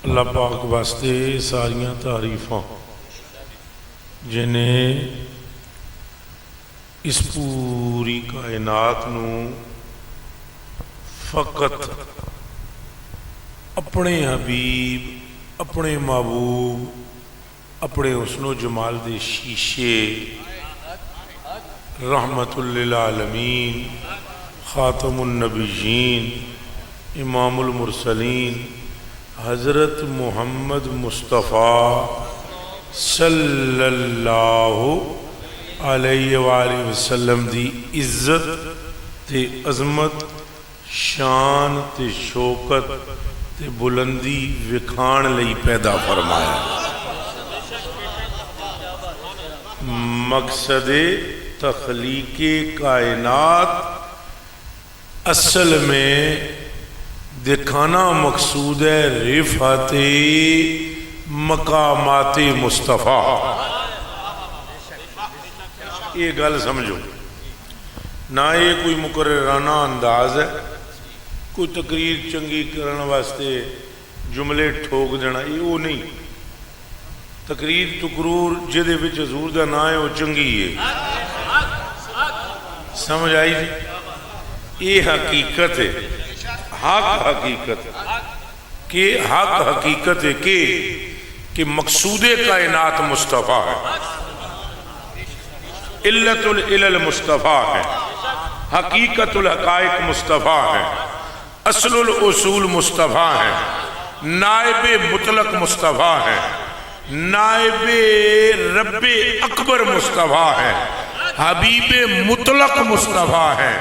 اللہ پاک واسطے ساریاں تعریفاں جنہیں اس پوری کائنات نو فقط اپنے حبیب اپنے محبوب اپنے حسن و جمال دے شیشے رحمت للعالمین خاتم النبیین امام المرسلین حضرت محمد مصطفیٰ صلی اللہ علیہ وآلہ وسلم دی عزت تے عظمت شان تے شوکت تے بلندی وکھان لئی پیدا فرمایا۔ مقصد تخلیق کائنات اصل میں دکھانا مقصود ہے رفعت مقامات مصطفیٰ۔ یہ گل سمجھو، نہ یہ کوئی مقررانہ انداز ہے، کوئی تقریر چنگی کرنے واسطے جملے ٹھوک دینا، یہ وہ نہیں۔ تقریر تقرور جدے وچ حضور دا نام ہے وہ چنگی ہے، سمجھ آئی جی؟ یہ حقیقت ہے، حق حقیقت کہ حق حقیقت ہے کہ مقصود کائنات مصطفیٰ ہے، علت العلل مصطفیٰ ہے، حقیقت الحقائق مصطفیٰ ہے، اصل الاصول مصطفیٰ ہے، نائب مطلق مصطفیٰ ہے، نائب رب اکبر مصطفیٰ ہے، حبیب مطلق مصطفیٰ ہے،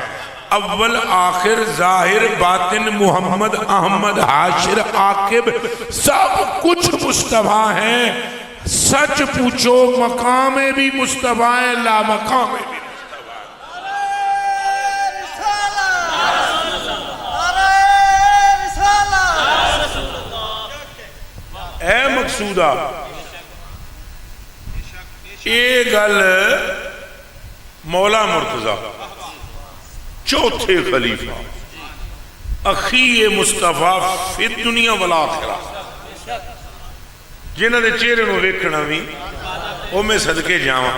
اول آخر ظاہر باطن محمد احمد حاشر عاقب سب کچھ مصطفیٰ ہیں۔ سچ پوچھو مقام بھی مصطفیٰ ہے، لا مقام بھی اے مقصودہ۔ یہ گل مولا مرتضیٰ چوتھے خلیفہ اخی مصطفیٰ فی الدنیا والآخرہ، جنہ دے چہرے نو ویکھنا بھی او میں صدقے جاواں،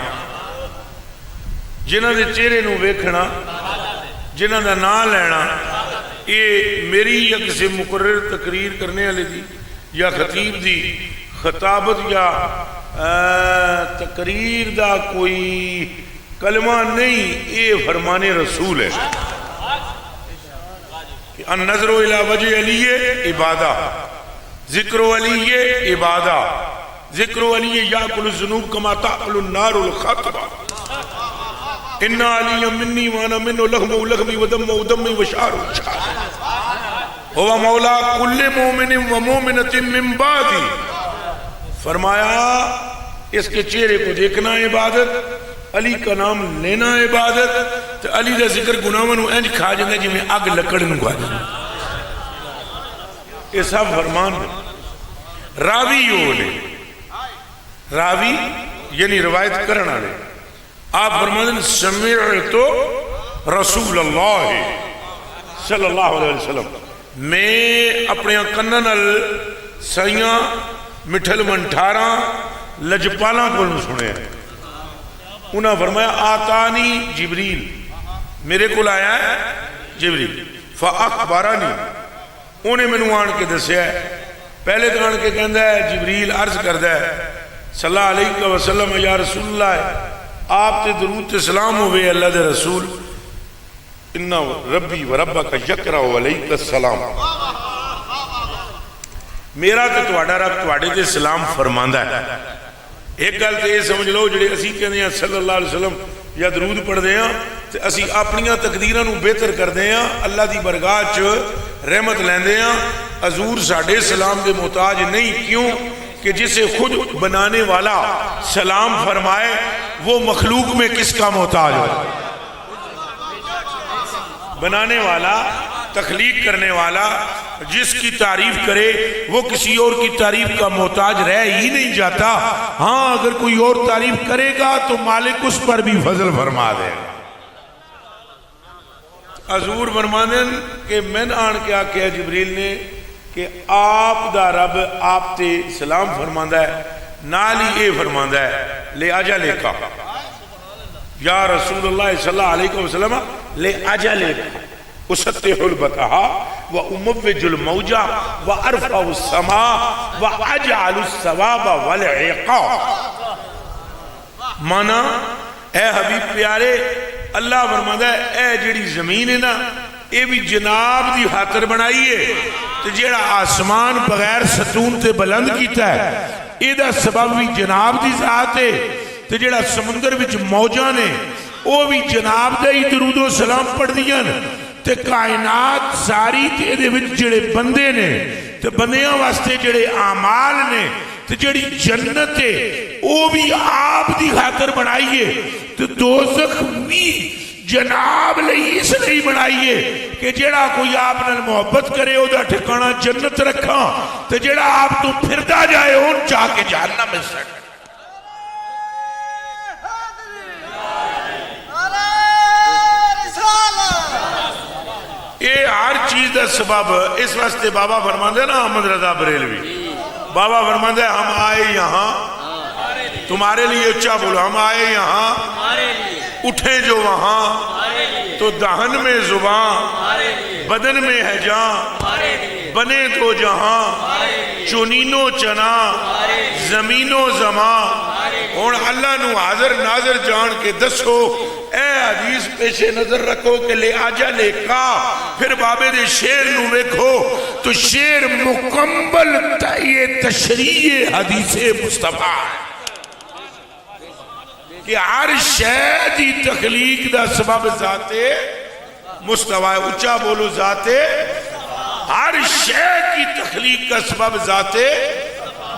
جنہ دے چہرے نو ویکھنا، جنہ دا نام لینا، یہ میری یا کسی مقرر تقریر کرنے والے دی یا خطیب دی خطابت یا تقریر دا کوئی کلمہ نہیں، یہ فرمان رسول ہے کہ النظر الى وجہ علی عبادہ، ذکر علی عبادہ، ذکر علی یاکل الذنوب کما تاکل النار الخطبہ، ان علی منی وانا منو لحم لحمی ودم دمی وشعر شعر ہوا مولا کل مومن و مومنت من بعدی۔ فرمایا اس کے چہرے کو دیکھنا عبادت، علی کا نام لینا عبادت، تو علی دا ذکر گناہوں نو انج کھا جاندے جی میں اگ لکڑ نو کھا جاندے۔ یہ سب فرمان ہے۔ راوی ہو لے، راوی یعنی روایت کرنا لے، آپ فرماتے ہیں سمعتو رسول اللہ صلی اللہ علیہ وسلم، میں اپنے کنن سائیاں مٹھل منٹھاراں لجپالاں کو سنے ہیں۔ انہاں فرمایا آتانی جبریل، میرے کو آیا ہے جبریل، فاخبرانی، انہیں میں نوان کے دسیا ہے۔ پہلے تو آن کے کہندہ ہے جبریل عرض کردہ ہے صلی اللہ علیہ وسلم یا رسول اللہ، آپ تے درود تے سلام ہوئے اللہ دے رسول، انہا ربی و ربک یکرہ علیک السلام، میرا تے تواڈا رب تواڈے تے سلام فرماندہ ہے۔ ایک گل تے یہ سمجھ لو جڑے اسی کہنے ہیں صلی اللہ علیہ وسلم یا درود پڑھ دے ہیں تے اسی اپنیاں تقدیراں نو بہتر کر دے ہیں، اللہ دی برگاہ چ رحمت لیندے ہیں۔ حضور ساڈے سلام دے محتاج نہیں، کیوں کہ جسے خود بنانے والا سلام فرمائے وہ مخلوق میں کس کا محتاج ہو؟ بنانے والا، تخلیق کرنے والا جس کی تعریف کرے وہ کسی اور کی تعریف کا محتاج رہ ہی نہیں جاتا۔ ہاں اگر کوئی اور تعریف کرے گا تو مالک اس پر بھی فضل فرما دے گا۔ حضور فرماندن کہ میں آن کے آکھیا جبریل نے کہ آپ دا رب آپ تے سلام فرماندا ہے، نالی اے فرماندا ہے لے اجل کا یا رسول اللہ صلی اللہ علیہ وسلم لے اجل اسطح البتہا و اموج الموجہ و ارفع السماء و اجعل الثواب والعقاب۔ مانا اے حبیب پیارے اللہ فرماندا ہے اے جڑی زمین ہے نا اے بھی جناب دی خاطر بنائی ہے، تو جڑا آسمان بغیر ستون تے بلند کیتا ہے اے دا سبب بھی جناب دی ذات ہے، تو جڑا سمندر وچ موجاں نے او بھی جناب دے ہی درود و سلام پڑھ دیاں، تے کائنات ساری تے دے وچ جڑے بندے نے تے بندیاں واسطے جڑے اعمال نے تے جڑی جنت ہے او بھی آپ دی خاطر بنائیے، تے دوزخ بھی جناب لئی اس لئی بنائیے کہ جڑا کوئی آپ نے محبت کرے او دا ٹھکانہ جنت رکھا، تے جڑا آپ تو پھردا جائے ان چاہ کے جہنم میں سکتے۔ یہ ہر چیز دا سبب اس واسطے بابا فرماندے نا احمد رضا بریلوی، بابا فرماندے ہم آئے یہاں تمہارے لیے، اچھا بولو، ہم آئے یہاں اٹھیں جو وہاں، تو دہن میں زبان بدن میں ہے جان، بنے تو جہاں چنین و چنا زمین و زمان۔ اور اللہ نو حاضر ناظر جان کے دسو، اے حدیث پیشے نظر رکھو کہ لے آجا لے کا، پھر بابے دے شیر نو دیکھو تو شیر مکمل یہ تشریح حدیث مصطفیٰ کہ ہر شے دی تخلیق دا سبب ذات مصطفیٰ، اچھا بولو ذات، ہر شے کی تخلیق کا سبب ذات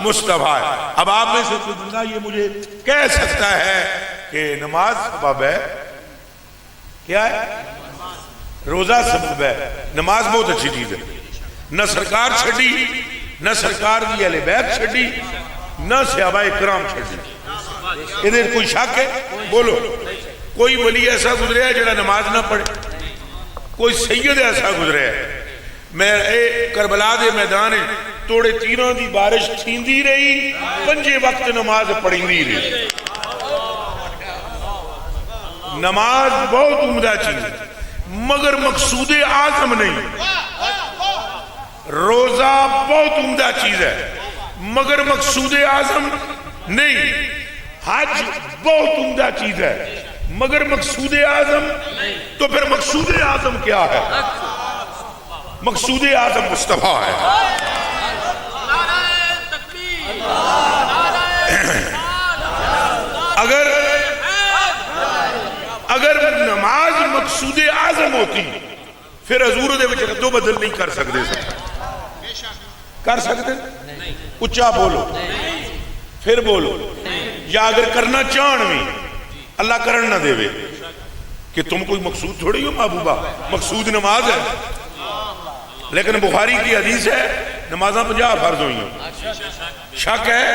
مصطفیٰ ہے۔ اب آپ میں سے کوئی بندہ یہ مجھے کہہ سکتا ہے کہ نماز سبب ہے، کیا ہے؟ روزہ سبب ہے۔ نماز بہت اچھی چیز ہے، نہ سرکار چھڑی، نہ سرکار دی اہل بیت چھڑی، نہ صحابہ کرام چھڑی۔ ادھر کوئی شک ہے؟ بولو، کوئی ولی ایسا گزرے ہے جڑا نماز نہ پڑھے؟ کوئی سید ایسا گزرے ہے؟ میں کربلا دے میدان توڑے تیروں دی بارش تھیندی رہی، پنجے وقت نماز پڑھیندی رہی۔ نماز بہت عمدہ چیز ہے مگر مقصود اعظم نہیں۔ روزہ بہت عمدہ چیز ہے مگر مقصود اعظم نہیں۔ حج بہت عمدہ چیز ہے مگر مقصود اعظم، تو پھر مقصود اعظم کیا ہے؟ مقصود اعظم مصطفیٰ ہے۔ اگر نماز مقصود اعظم ہوتی پھر حضور دے وچ ردو بدل نہیں کر سکتے، کر سکتے؟ اچھا بولو، پھر بولو۔ یا اگر کرنا چاہن بھی اللہ کرن نہ دے وے کہ تم کوئی مقصود تھوڑی ہو محبوبہ، مقصود نماز ہے۔ لیکن بخاری کی حدیث ہے نمازاں 50 فرض ہوئی ہیں، شک ہے؟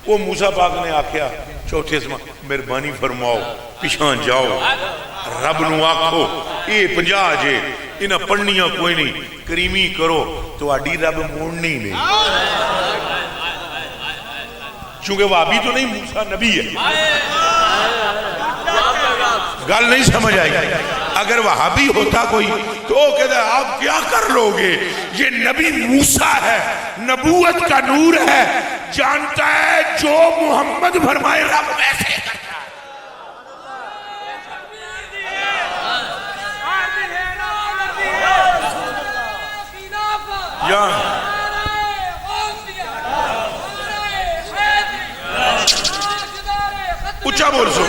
وہ موسیٰ پاک نے آکھیا چوتھے اسمہ مہربانی فرماؤ پیچھان جاؤ، رب نو آکھو یہ 50 جے انہاں پڑھنیاں کوئی نہیں، کریمی کرو تو آڈی رب موڑنی نہیں، چونکہ وہابی تو نہیں، موسیٰ نبی ہے۔ گل نہیں سمجھ آئی؟ اگر وہابی ہوتا کوئی تو وہ کہتا ہے آپ کیا کر لو گے، یہ نبی موسیٰ ہے، نبوت کا نور ہے، جانتا ہے جو محمد فرمائے رب ویسے کرتا ہے۔ یا اچھا بول سو،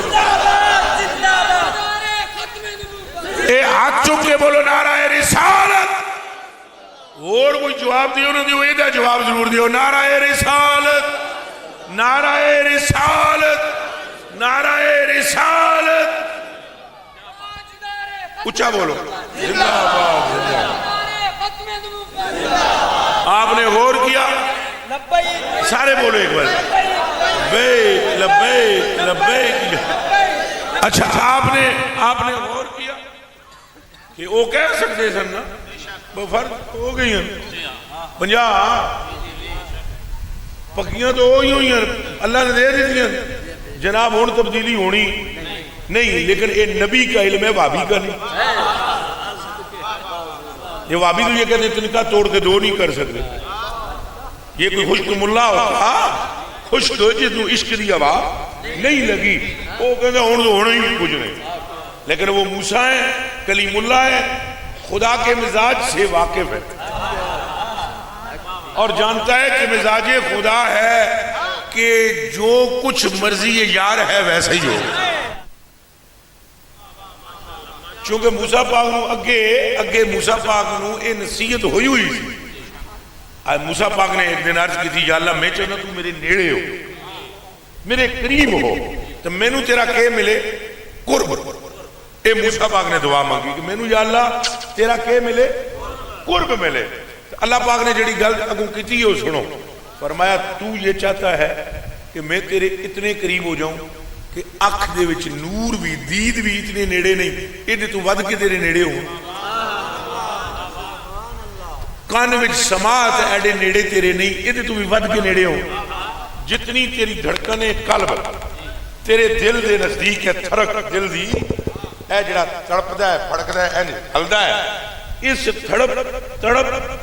اے ہاتھ چک کے بولو نعرہ رسالت۔ اور کوئی جواب دیو نہ دیو، ایدہ جواب ضرور دیو، نعرہ رسالت، نعرہ رسالت، نعرہ رسالت۔ اچھا بولو، زندہ آباد۔ آپ نے غور کیا؟ سارے بولو ایک بار، لبیک لبیک لبیک۔ اچھا آپ نے غور کیا کہ وہ کہہ سکتے سن نا وہ فرق ہو گئی ہیں، 50 پکیاں تو وہی ہوئی ہیں اللہ نے دے دیتی جناب ہوں تبدیلی ہونی نہیں لیکن یہ نبی کا علم ہے وابی کا نہیں یہ وابی تو یہ کہتے ہیں تنکا توڑ کے دو نہیں کر سکتے یہ کوئی خشک ملا ہوتا خشک جس کو عشق دی ہوا نہیں لگی وہ کہتے ہیں ہوں تو ہونا ہی کچھ نہیں لیکن وہ موسیٰ ہے کلیم اللہ ہے خدا کے مزاج سے واقف ہے اور جانتا ہے کہ مزاج خدا ہے کہ جو کچھ مرضی یار ہے ویسا ہی ہو چونکہ موسیٰ پاک نو اگے موسیٰ پاک نو یہ نصیحت ہوئی تھی موسیٰ پاک نے ایک دن عرض کی تھی یا اللہ میں چاہنا تو میرے نیڑے ہو میرے قریب ہو تو میں نو تیرا کہ ملے قرب اے موسیٰ پاک نے دعا مانگی کہ میں نو یا اللہ تیرا کہ ملے قرب ملے اللہ پاک نے جڑی گل اگوں کی ہے سنو فرمایا تو یہ چاہتا ہے کہ میں تیرے اتنے قریب ہو جاؤں کہ اکھ دے وچ نور بھی دید بھی اتنے نیڑے نہیں یہ تو ود کے تیرے نیڑے ہوں کان وچ سماعت ایڈے نیڑے تیرے نہیں یہ تو بھی ود کے نیڑے ہوں جتنی تیری دھڑکن قلب تیرے دل دے نزدیک ہے تھرک دل دی اے جڑا تڑپدا ہے پھڑکدا ہے ہلدا ہے اس تڑپ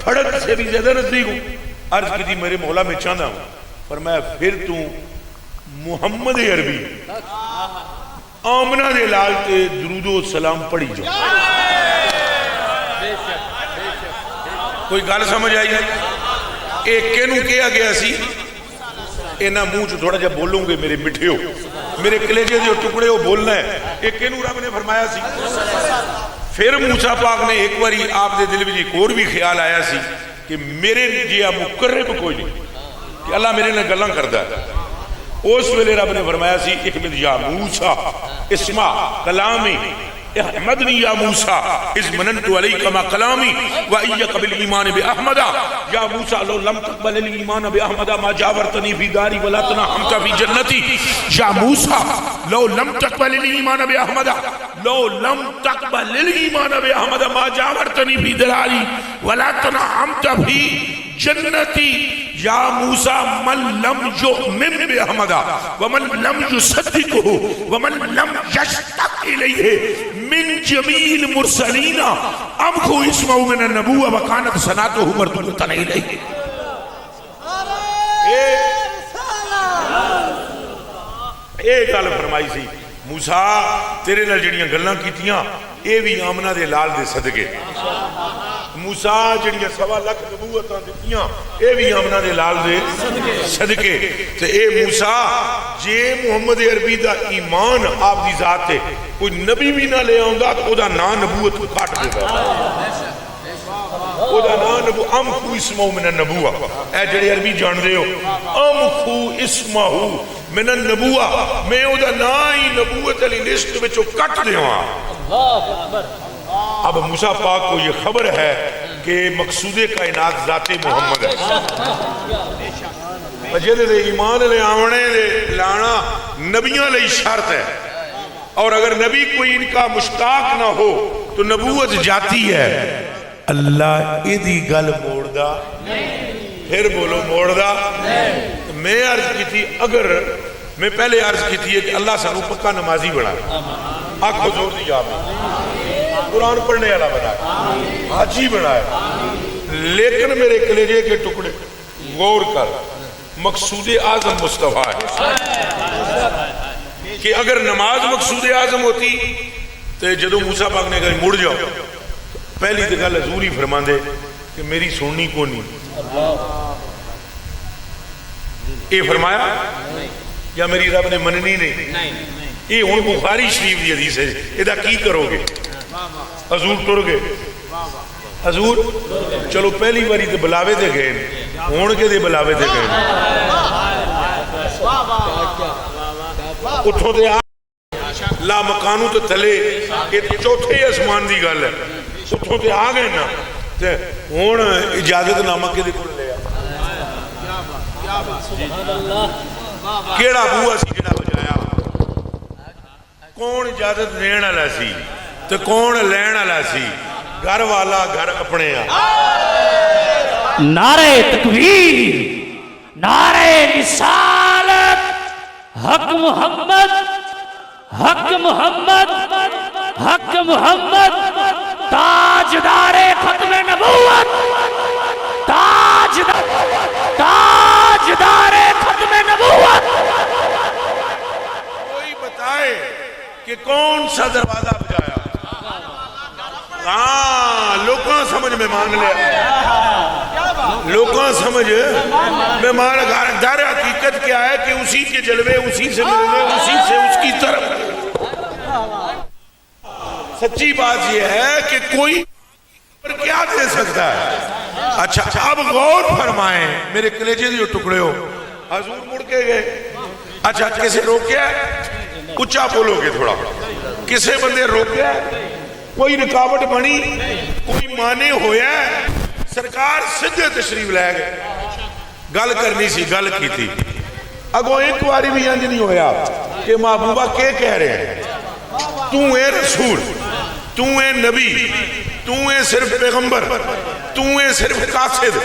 پھڑک سے بھی زیادہ نزدیک ہوں عرض کی تھی میرے مولا میں چاہتا ہوں فرمایا پھر تو محمد عربی آمنہ دے لال تے درود و سلام پڑھی جاؤ کوئی گل سمجھ آئی ہے ایک کینوں کیا گیا سی اینا منہ جو تھوڑا جا بولوں گے میرے مٹھے ہو میرے کلیجے جو ٹکڑے ہو بولنا ہے ایک کینوں رب نے فرمایا سی پھر موسیٰ پاک نے ایک باری آپ دے دل میں ایک اور بھی خیال آیا سی کہ میرے جیا مقرب کوئی نہیں کہ اللہ میرے نے گلاں کردا ہے اس ویلے رب نے فرمایا سی احمد یا موسیٰ اسمع کلامی احمدنی یا موسیٰ اس مننت علیک ما کلامی وَإِيَّكَ بِالْإِيمَانِ بِأَحْمَدَ یا موسیٰ لو لم تقبل الایمان بأحمد ما جاورتنی فی داری ولا تنعمت فی جنتی یا موسیٰ لو لم تقبل الایمان بأحمد لو لم تقبل الایمان بأحمد ما جاورتنی فی داری ولا تنعمت فی جنتی یا موسیٰ من لم یؤمن بأحمد ومن لم یصدقه ومن لم یشتق الیہ من جمیل مرسلین امخو اسمہو من النبوہ وکانت سناتہو مردودتن الیہ ایک گل فرمائی سی موسیٰ تیرے نال جڑیاں گلاں کیتیاں اے بھی آمنہ دے لال دے صدقے موسیٰ جڑیاں 1.25 لاکھ نبوتاں دیتیاں اے بھی آمنہ دے لال دے صدقے تو اے موسیٰ جے محمد عربی دا ایمان آپ دی ذات ہے کوئی نبی بھی نہ لے آؤں گا تو او دا نا نبوت کو کھاٹ دے گا او دا نا نبوت امخو اسمہو من النبوہ اے جڑے عربی جان دے ہو امخو اسمہو من النبوہ میں او دا نا ہی نبوت علی لسٹ بچو کٹ دے ہوں اب موسیٰ پاک کو یہ خبر ہے کہ مقصود کائنات ذات محمد ہے جیدے دے ایمان لے آونے لے لانا نبیاں لے شرط ہے اور اگر نبی کوئی ان کا مشتاق نہ ہو تو نبوت جاتی ہے اللہ ایدی گل موڑ دا پھر بولو موڑ دا میں عرض کی تھی اگر میں پہلے عرض کی تھی کہ اللہ سنو پکا نمازی بڑھا آنکھ حضور دی جا میں قرآن پڑھنے والا بنائے حاجی بنائے لیکن میرے کلیجے کے ٹکڑے غور کر مقصود اعظم مصطفیٰ ہے کہ اگر نماز مقصود اعظم ہوتی تو جدو موسیٰ پاک نے کہا مڑ جاؤ پہلی دکھا حضور ہی فرما دے کہ میری سننی کو نہیں یہ فرمایا یا میری رب نے مننی نہیں یہ ہوں بخاری شریف دی حدیث ہے یہ دا کی کرو گے حضور ٹر گئے حضور چلو پہلی باری تے بلاوے تے گئے ہون کے دے بلاوے تے گئے اٹھو تے آ لا مکانو تے تھلے یہ چوتھے اسمان دی گل ہے اٹھو تے آ گئے نا تے ہون اجازت نامہ کے دے کھول لیا کیڑا بوہ سی جڑا بجایا کون اجازت دین والا سی تو کون لین والا سی گھر والا گھر اپنے نعرہ تکبیر، نعرہ رسالت، حق محمد، حق محمد، حق محمد، تاجدار ختم نبوت، تاجدار ختم نبوت۔ کوئی بتائے کہ کون سا دروازہ بجایا؟ ہاں لوگاں سمجھ میں مان لیا، لوگاں سمجھ میں مان لیا۔ در حقیقت کیا ہے کہ اسی کے جلوے اسی سے ملنے، اسی سے اس کی طرف۔ سچی بات یہ ہے کہ کوئی پر کیا دے سکتا ہے؟ اچھا اب غور فرمائیں میرے کلیجے جو ٹکڑے ہو، حضور مڑ کے گئے۔ اچھا کسے روکیا ہے؟ اچھا بولو گے تھوڑا، کسے بندے روکیا ہے؟ کوئی رکاوٹ بنی؟ کوئی مانے ہویا ہے؟ سرکار سدھے تشریف لے گئے۔ گل کرنی سی، گل کی تھی اگو ایک واری بھی انج نہیں ہویا کہ محبوبہ کے کہہ رہے ہیں تو اے رسول، تو اے نبی، تو اے صرف پیغمبر، تو اے صرف قاصد،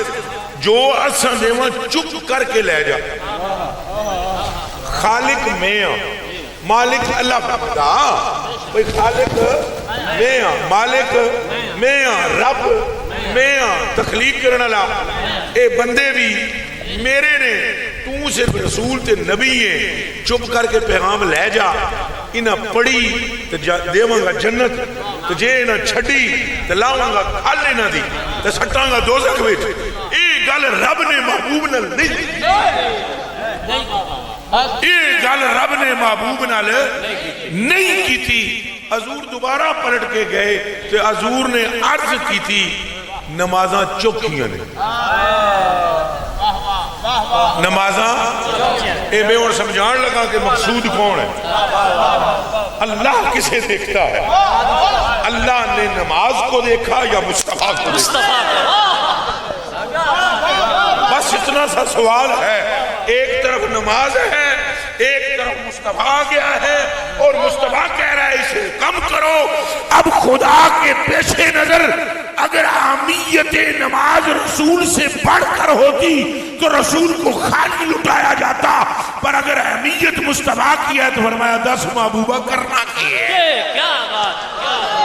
جو اساں دیواں چپ کر کے لے جا۔ خالق میں مالک اللہ پتا، کوئی خالق میں مالک میں رب میں تخلیق کرنا لا، اے بندے بھی میرے نے، تو صرف رسول تے نبی ہے، چپ کر کے پیغام لے جا۔ انہاں پڑھی تے دیواں گا جنت، تے جے انہاں چھڑی تے لاواں گا کھال انہاں دی تے سٹاں گا دوزخ وچ۔ اے گل رب نے محبوب نال نہیں، اے گل رب نے محبوب نال نہیں کی تھی۔ حضور دوبارہ پلٹ کے گئے تو حضور نے عرض کی تھی نمازاں چوکیاں نے، نمازاں۔ اے میں اور سمجھان لگا کہ مقصود کون ہے؟ اللہ کسے دیکھتا ہے؟ اللہ نے نماز کو دیکھا یا مصطفیٰ کو دیکھا؟ بس اتنا سا سوال ہے۔ ایک طرف نماز ہے، ایک طرف مصطفیٰ گیا ہے، اور مصطفیٰ کہہ رہا ہے اسے کم کرو۔ اب خدا کے پیش نظر اگر اہمیت نماز رسول سے بڑھ کر ہوتی تو رسول کو خالی لٹایا جاتا، پر اگر اہمیت مصطفیٰ کی ہے تو فرمایا 10 محبوبہ کرنا کی ہے۔ کیا بات!